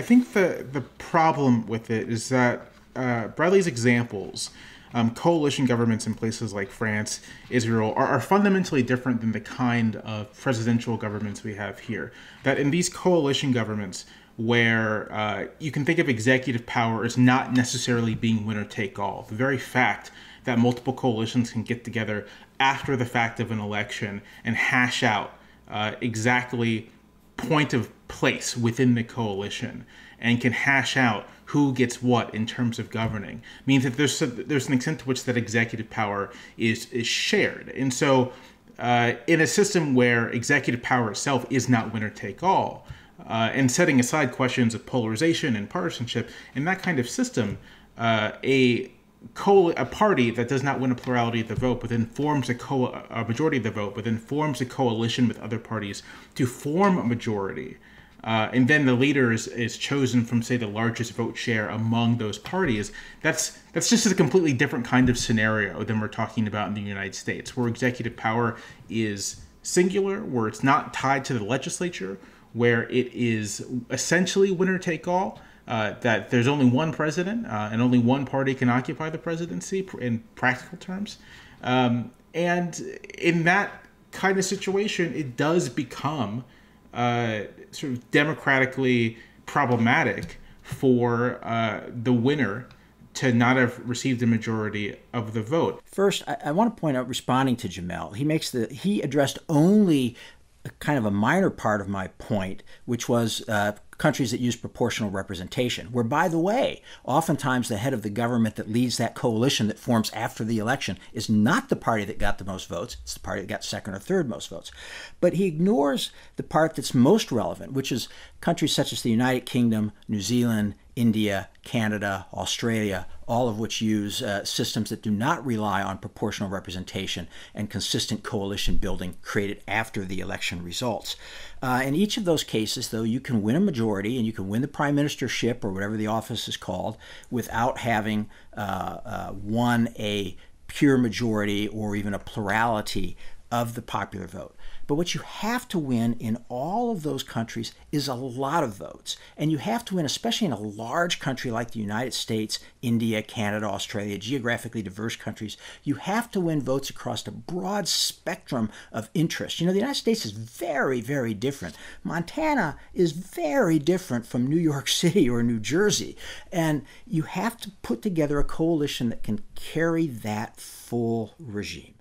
think the problem with it is that Bradley's examples, coalition governments in places like France, Israel, are fundamentally different than the kind of presidential governments we have here. That in these coalition governments, where you can think of executive power as not necessarily being winner take all, the very fact that multiple coalitions can get together after the fact of an election and hash out exactly point of place within the coalition and can hash out who gets what in terms of governing means that there's an extent to which that executive power is shared. And so in a system where executive power itself is not winner take all, and setting aside questions of polarization and partisanship, in that kind of system, a party that does not win a plurality of the vote, but then forms a majority of the vote, but then forms a coalition with other parties to form a majority, and then the leader is chosen from, say, the largest vote share among those parties. That's just a completely different kind of scenario than we're talking about in the United States, where executive power is singular, where it's not tied to the legislature, where it is essentially winner take all. That there's only one president and only one party can occupy the presidency in practical terms. And in that kind of situation, it does become sort of democratically problematic for the winner to not have received a majority of the vote. First, I want to point out, responding to Jamelle, he addressed only kind of a minor part of my point, which was countries that use proportional representation, where, by the way, oftentimes the head of the government that leads that coalition that forms after the election is not the party that got the most votes. It's the party that got second or third most votes. But he ignores the part that's most relevant, which is countries such as the United Kingdom, New Zealand, India, Canada, Australia, all of which use systems that do not rely on proportional representation and consistent coalition building created after the election results. In each of those cases, though, you can win a majority and you can win the prime ministership or whatever the office is called without having won a pure majority or even a plurality of the popular vote. But what you have to win in all of those countries is a lot of votes. And you have to win, especially in a large country like the United States, India, Canada, Australia, geographically diverse countries, you have to win votes across a broad spectrum of interest. You know, the United States is very, very different. Montana is very different from New York City or New Jersey. And you have to put together a coalition that can carry that full regime.